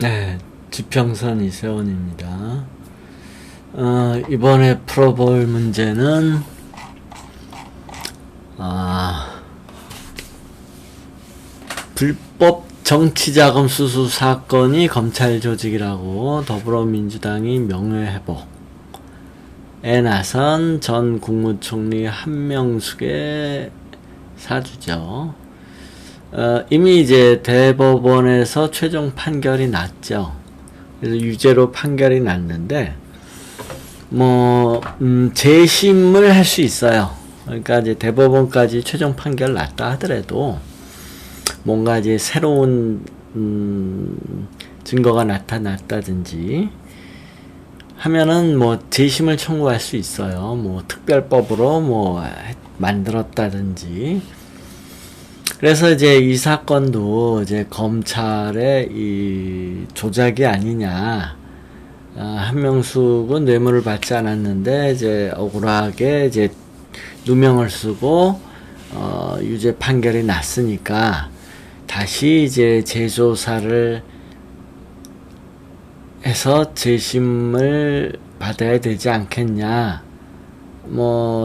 네, 지평선 이세원입니다. 이번에 풀어볼 문제는 불법 정치자금 수수 사건이 검찰 조직이라고 더불어민주당이 명예회복에 나선 전 국무총리 한명숙의 사주죠. 이미 이제 대법원에서 최종 판결이 났죠. 그래서 유죄로 판결이 났는데, 재심을 할 수 있어요. 그러니까 이제 대법원까지 최종 판결 났다 하더라도, 뭔가 이제 새로운, 증거가 나타났다든지, 하면은 재심을 청구할 수 있어요. 특별법으로 만들었다든지, 그래서 이제 이 사건도 이제 검찰의 이 조작이 아니냐. 한명숙은 뇌물을 받지 않았는데 이제 억울하게 이제 누명을 쓰고 유죄 판결이 났으니까 다시 이제 재조사를 해서 재심을 받아야 되지 않겠냐.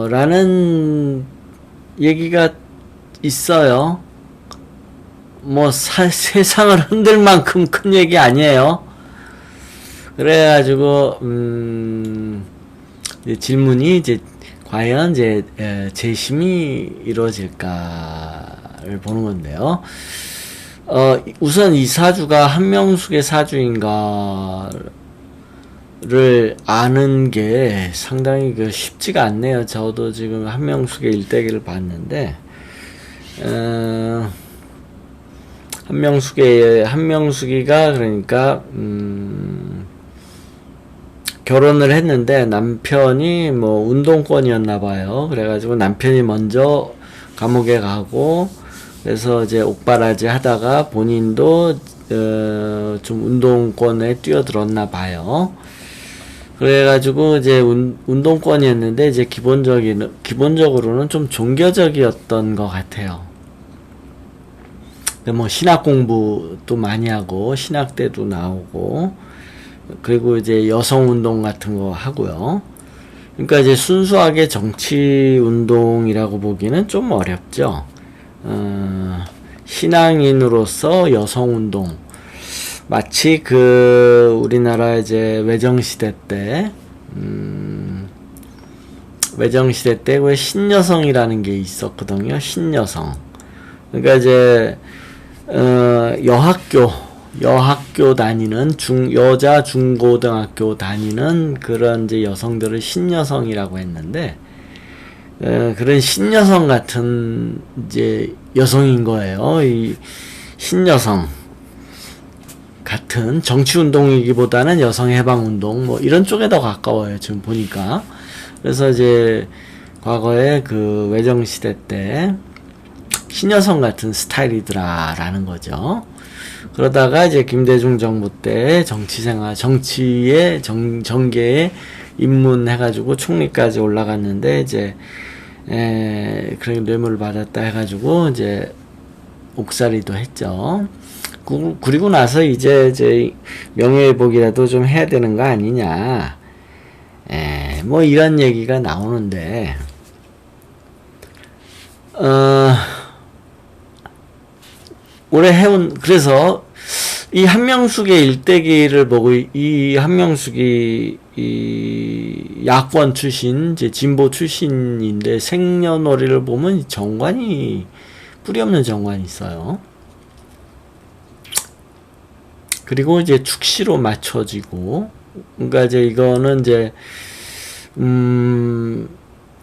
라는 얘기가 있어요. 세상을 흔들 만큼 큰 얘기 아니에요. 그래가지고, 질문이 과연 재심이 이루어질까를 보는 건데요. 우선 이 사주가 한명숙의 사주인가를 아는 게 상당히 쉽지가 않네요. 저도 지금 한명숙의 일대기를 봤는데, 한명숙이가 그러니까 결혼을 했는데 남편이 운동권이었나 봐요. 그래가지고 남편이 먼저 감옥에 가고 그래서 이제 옥바라지 하다가 본인도 좀 운동권에 뛰어들었나 봐요. 그래가지고 이제 운동권이었는데 이제 기본적으로는 좀 종교적이었던 것 같아요. 신학 공부도 많이 하고, 신학대도 나오고, 그리고 이제 여성 운동 같은 거 하고요. 그러니까 이제 순수하게 정치 운동이라고 보기는 좀 어렵죠. 신앙인으로서 여성 운동. 마치 우리나라 이제 외정시대 때 왜 신여성이라는 게 있었거든요. 신여성. 그러니까 이제 여학교 다니는 여자 중고등학교 다니는 그런 이제 여성들을 신여성이라고 했는데, 그런 신여성 같은 이제 여성인 거예요. 이 신여성 같은 정치운동이기보다는 여성해방운동, 이런 쪽에 더 가까워요. 지금 보니까. 그래서 이제 과거에 외정시대 때 신여성 같은 스타일이더라라는 거죠. 그러다가 이제 김대중 정부 때 정계에 입문해가지고 총리까지 올라갔는데 이제 그런 뇌물을 받았다 해가지고 이제 옥살이도 했죠. 그리고 나서 이제 명예회복이라도 좀 해야 되는 거 아니냐. 이런 얘기가 나오는데 올해 그래서 이 한명숙의 일대기를 보고 이 한명숙이 이 야권 출신, 이제 진보 출신인데 생년월일을 보면 뿌리 없는 정관이 있어요. 그리고 이제 축시로 맞춰지고, 그러니까 이제 이거는 이제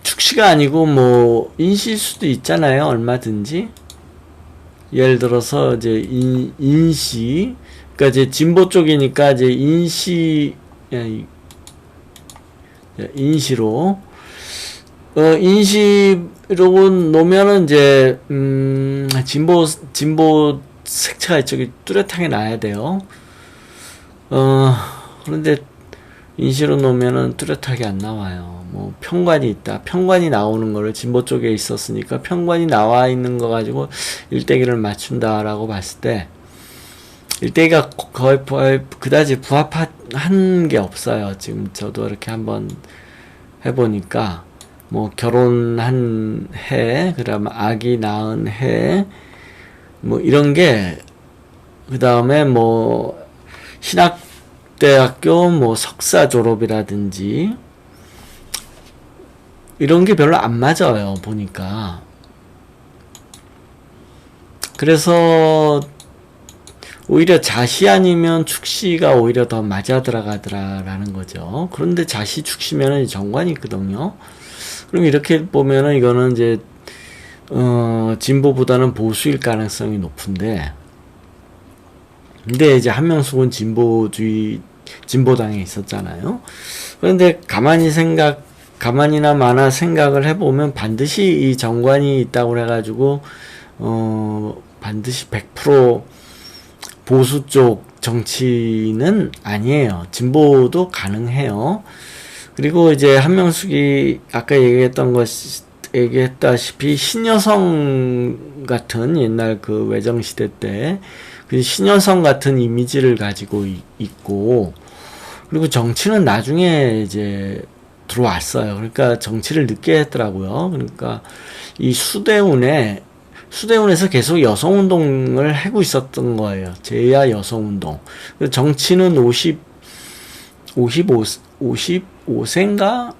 축시가 아니고 인시일 수도 있잖아요. 얼마든지. 예를 들어서 이제 인시, 그러니까 이제 진보 쪽이니까 이제 인시로 인시로 놓으면은 이제 진보 색채가 이쪽이 뚜렷하게 나야 돼요. 그런데 인시로 놓으면은 뚜렷하게 안 나와요. 편관이 있다. 편관이 나오는 거를 진보 쪽에 있었으니까 편관이 나와 있는 거 가지고 일대기를 맞춘다라고 봤을 때 일대기가 거의 그다지 부합한 게 없어요. 지금 저도 이렇게 한번 해보니까 뭐 결혼한 해, 그다음 아기 낳은 해, 뭐 이런 게, 그 다음에 뭐 신학대학교 뭐 석사 졸업이라든지 이런 게 별로 안 맞아요, 보니까. 그래서 오히려 자시 아니면 축시가 오히려 더 맞아 들어가더라라는 거죠. 그런데 자시 축시면은 정관이 있거든요. 그럼 이렇게 보면은 이거는 이제 진보보다는 보수일 가능성이 높은데, 근데 이제 한명숙은 진보당에 있었잖아요. 그런데 가만히나마나 생각을 해보면 반드시 이 정관이 있다고 해가지고 반드시 100% 보수 쪽 정치는 아니에요. 진보도 가능해요. 그리고 이제 한명숙이 아까 얘기했다시피 신여성 같은 옛날 그 외정시대 때 그 신여성 같은 이미지를 가지고 있고, 그리고 정치는 나중에 이제 들어왔어요. 그러니까 정치를 늦게 했더라고요. 그러니까 이 수대운에서 계속 여성운동을 하고 있었던 거예요. 제야 여성운동. 정치는 55세인가?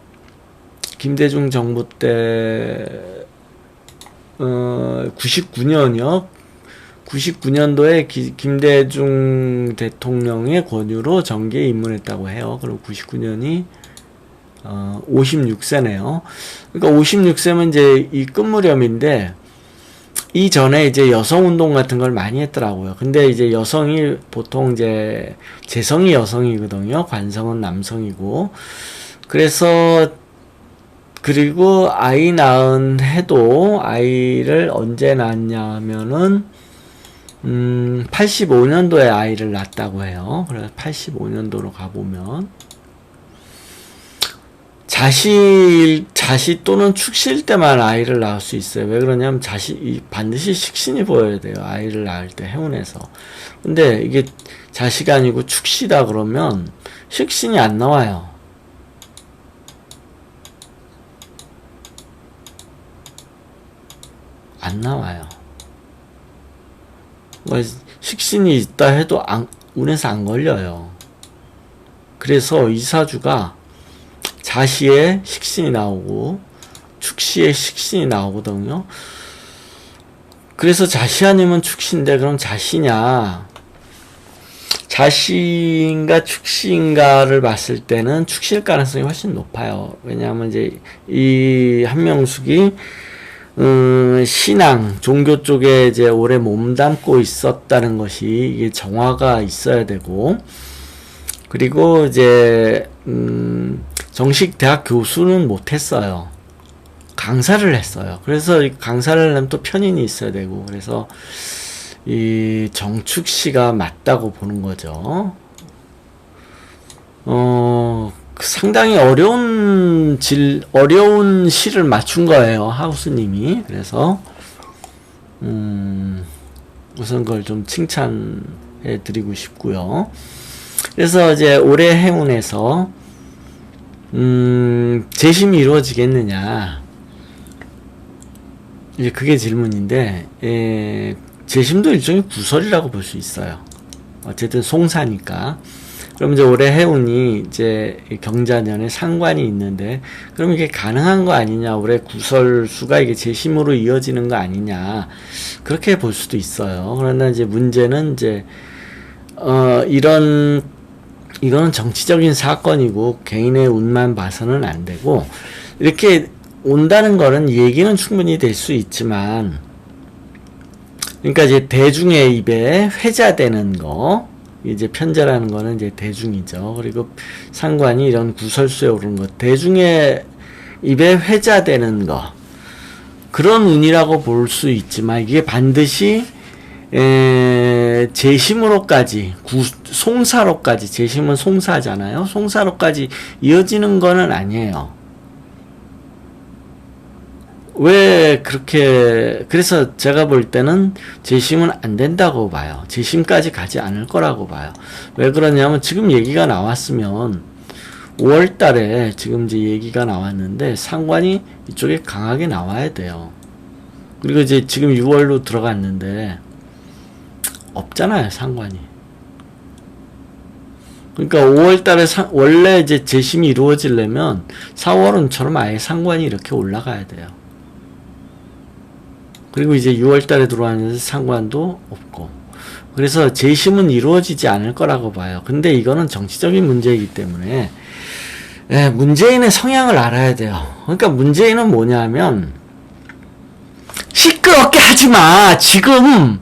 김대중 정부 때, 99년이요. 99년도에 김대중 대통령의 권유로 정계에 입문했다고 해요. 그리고 99년이 56세네요. 그러니까 56세면 이제 이 끝무렵인데, 이전에 이제 여성운동 같은 걸 많이 했더라고요. 근데 이제 여성이 보통 이제 재성이 여성이거든요. 관성은 남성이고. 그래서, 그리고 아이 낳은 해도 아이를 언제 낳았냐면은 85년도에 아이를 낳았다고 해요. 그래서 85년도로 가보면 자시 또는 축시일 때만 아이를 낳을 수 있어요. 왜 그러냐면 반드시 식신이 보여야 돼요. 아이를 낳을 때 해운에서. 근데 이게 자시가 아니고 축시다 그러면 식신이 안 나와요. 안 나와요. 식신이 있다 해도 운에서 안 걸려요. 그래서 이 사주가 자시에 식신이 나오고 축시에 식신이 나오거든요. 그래서 자시 아니면 축시인데, 그럼 자시냐, 자시인가 축시인가를 봤을 때는 축시일 가능성이 훨씬 높아요. 왜냐하면 이제 이 한명숙이 신앙, 종교 쪽에 이제 오래 몸담고 있었다는 것이, 이게 정화가 있어야 되고, 그리고 이제 정식 대학 교수는 못했어요. 강사를 했어요. 그래서 강사를 하려면 또 편인이 있어야 되고, 그래서 이 정축시가 맞다고 보는 거죠. 상당히 어려운 시를 맞춘 거예요, 하우스님이. 그래서 우선 그걸 좀 칭찬해 드리고 싶고요. 그래서 이제 올해 행운에서 재심이 이루어지겠느냐, 이제 그게 질문인데, 재심도 일종의 구설이라고 볼 수 있어요. 어쨌든 송사니까. 그럼 이제 올해 해운이 이제 경자년에 상관이 있는데, 그럼 이게 가능한 거 아니냐, 올해 구설수가 이게 재심으로 이어지는 거 아니냐, 그렇게 볼 수도 있어요. 그러나 이제 문제는 이제 이거는 정치적인 사건이고 개인의 운만 봐서는 안 되고, 이렇게 온다는 거는 얘기는 충분히 될 수 있지만, 그러니까 이제 대중의 입에 회자되는 거, 이제 편제라는 거는 이제 대중이죠. 그리고 상관이 이런 구설수에 오르는 것, 대중의 입에 회자되는 거, 그런 운이라고 볼 수 있지만, 이게 반드시 재심으로까지, 송사로까지, 재심은 송사잖아요. 송사로까지 이어지는 거는 아니에요. 왜 그렇게, 그래서 제가 볼 때는 재심은 안 된다고 봐요. 재심까지 가지 않을 거라고 봐요. 왜 그러냐면 지금 얘기가 나왔으면 5월 달에 지금 이제 얘기가 나왔는데 상관이 이쪽에 강하게 나와야 돼요. 그리고 이제 지금 6월로 들어갔는데 없잖아요, 상관이. 그러니까 5월 달에 원래 이제 재심이 이루어지려면 4월은처럼 아예 상관이 이렇게 올라가야 돼요. 그리고 이제 6월 달에 들어왔는데 상관도 없고. 그래서 재심은 이루어지지 않을 거라고 봐요. 근데 이거는 정치적인 문제이기 때문에, 예, 문재인의 성향을 알아야 돼요. 그러니까 문재인은 뭐냐면, 시끄럽게 하지 마! 지금,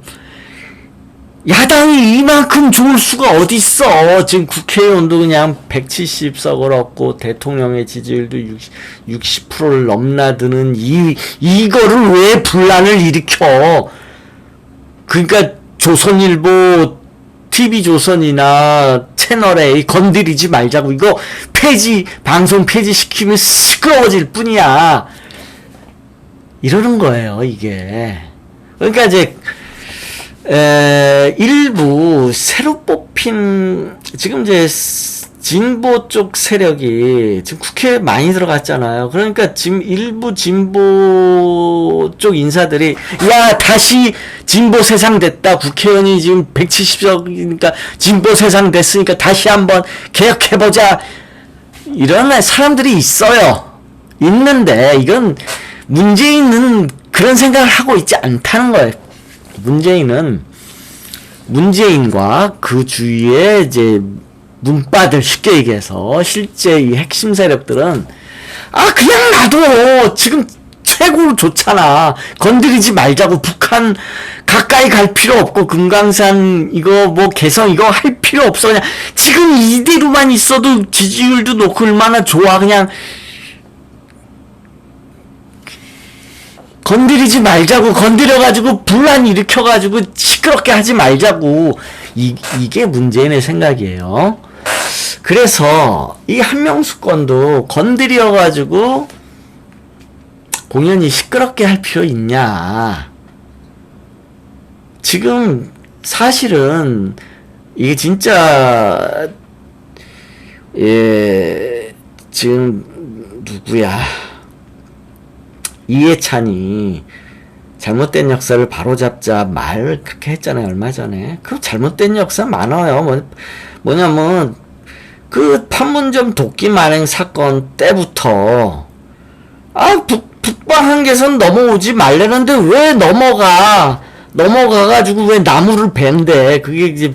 야당이 이만큼 좋을 수가 어딨어. 지금 국회의원도 그냥 170석을 얻고 대통령의 지지율도 60%를 넘나드는 이거를 왜 분란을 일으켜. 그러니까 조선일보, TV조선이나 채널A 건드리지 말자고. 이거 방송 폐지시키면 시끄러워질 뿐이야. 이러는 거예요, 이게. 그러니까 이제, 일부 새로 뽑힌 지금 이제 진보 쪽 세력이 지금 국회에 많이 들어갔잖아요. 그러니까 지금 일부 진보 쪽 인사들이 야 다시 진보 세상 됐다. 국회의원이 지금 170석이니까 진보 세상 됐으니까 다시 한번 개혁해보자. 이런 사람들이 있어요. 있는데 이건 문재인은 그런 생각을 하고 있지 않다는 거예요. 문재인과 그 주위에 이제 문바들, 쉽게 얘기해서 실제 이 핵심 세력들은 그냥 놔둬. 지금 최고로 좋잖아. 건드리지 말자고. 북한 가까이 갈 필요 없고 금강산 이거 뭐 개성 이거 할 필요 없어. 그냥 지금 이대로만 있어도 지지율도 높고 얼마나 좋아. 그냥 건드리지 말자고. 건드려가지고 분란 일으켜가지고 시끄럽게 하지 말자고. 이게 문재인의 생각이에요. 그래서 이 한명수 건도 건드려가지고 공연이 시끄럽게 할 필요 있냐. 지금 사실은 이게 진짜 지금 누구야, 이해찬이 잘못된 역사를 바로잡자 말 그렇게 했잖아요, 얼마 전에. 그 잘못된 역사 많아요. 뭐냐면 그 판문점 도끼 만행 사건 때부터 북방 한계선 넘어오지 말라는데 왜 넘어가가지고 왜 나무를 벤대. 그게 이제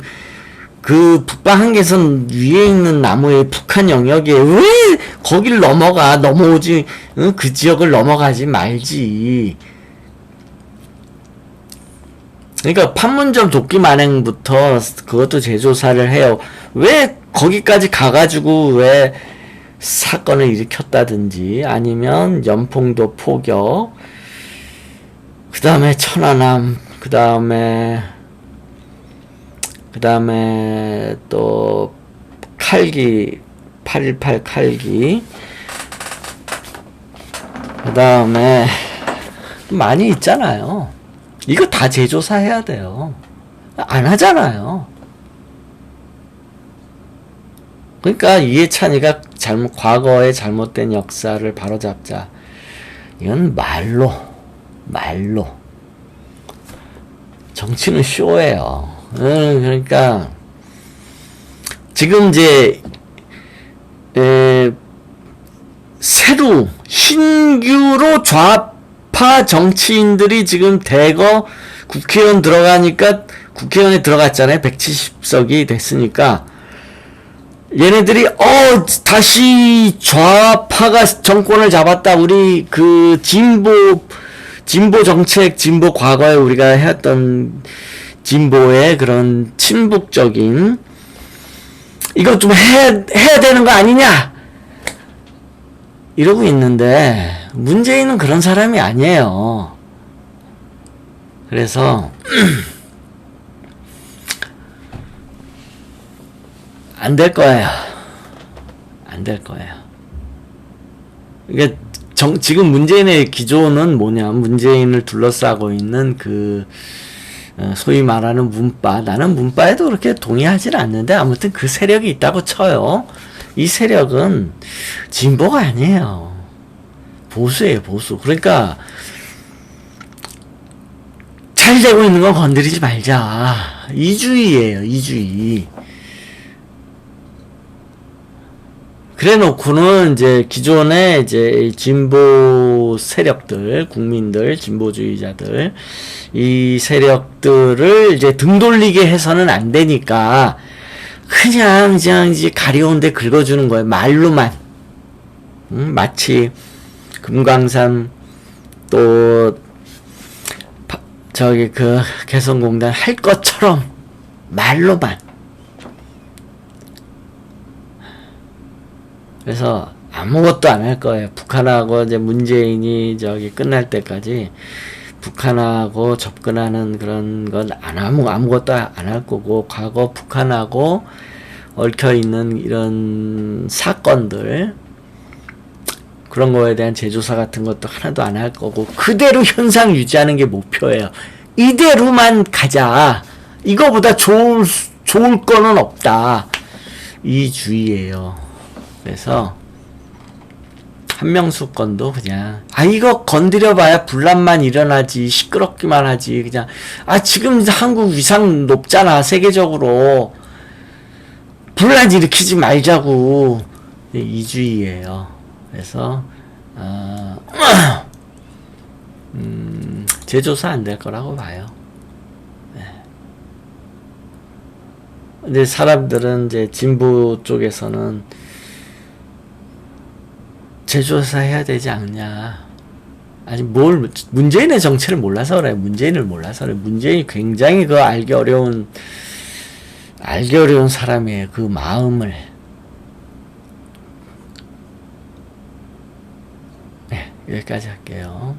그 북방 한계선 위에 있는 나무의 북한 영역에 왜 거길 넘어오지. 그 지역을 넘어가지 말지. 그러니까 판문점 도끼 만행부터 그것도 재조사를 해요. 왜 거기까지 가가지고 왜 사건을 일으켰다든지, 아니면 연풍도 포격, 그 다음에 천안함, 그 다음에 또 칼기, 8.18 칼기, 그 다음에 많이 있잖아요. 이거 다 재조사해야 돼요. 안 하잖아요. 그러니까 이해찬이가 과거의 잘못된 역사를 바로잡자. 이건 말로. 정치는 쇼예요. 그러니까 지금 이제 새로 신규로 좌파 정치인들이 지금 대거 국회의원 들어가니까, 국회의원에 들어갔잖아요. 170석이 됐으니까 얘네들이 다시 좌파가 정권을 잡았다. 우리 그 진보 정책, 진보 과거에 우리가 해왔던 진보의 그런 친북적인 이거 좀 해야 되는 거 아니냐 이러고 있는데, 문재인은 그런 사람이 아니에요. 그래서 안 될 거예요. 이게 지금 문재인의 기조는 뭐냐, 문재인을 둘러싸고 있는 소위 말하는 문파, 나는 문파에도 그렇게 동의하지는 않는데, 아무튼 그 세력이 있다고 쳐요. 이 세력은 진보가 아니에요. 보수예요, 보수. 그러니까, 잘 되고 있는 건 건드리지 말자. 이주의예요, 이주의. 그래 놓고는 이제 기존의 이제 진보 세력들, 국민들, 진보주의자들, 이 세력들을 이제 등 돌리게 해서는 안 되니까 그냥 이제 가려운데 긁어주는 거예요. 말로만. 마치 금강산 또 개성공단 할 것처럼 말로만. 그래서 아무것도 안 할 거예요. 북한하고 이제 문재인이 끝날 때까지 북한하고 접근하는 그런 건 아무것도 안 할 거고, 과거 북한하고 얽혀 있는 이런 사건들, 그런 거에 대한 재조사 같은 것도 하나도 안 할 거고, 그대로 현상 유지하는 게 목표예요. 이대로만 가자. 이거보다 좋을 거는 없다. 이 주의예요. 그래서 한명숙 건도 그냥 이거 건드려봐야 분란만 일어나지, 시끄럽기만 하지. 그냥 지금 한국 위상 높잖아, 세계적으로. 분란 일으키지 말자고. 이주의예요. 그래서 재조사 안 될 거라고 봐요. 네. 근데 사람들은 이제 진보 쪽에서는 재조사 해야 되지 않냐. 아니, 문재인의 정체를 몰라서 그래. 문재인을 몰라서 그래. 문재인이 굉장히 알기 어려운 사람이에요. 그 마음을. 네, 여기까지 할게요.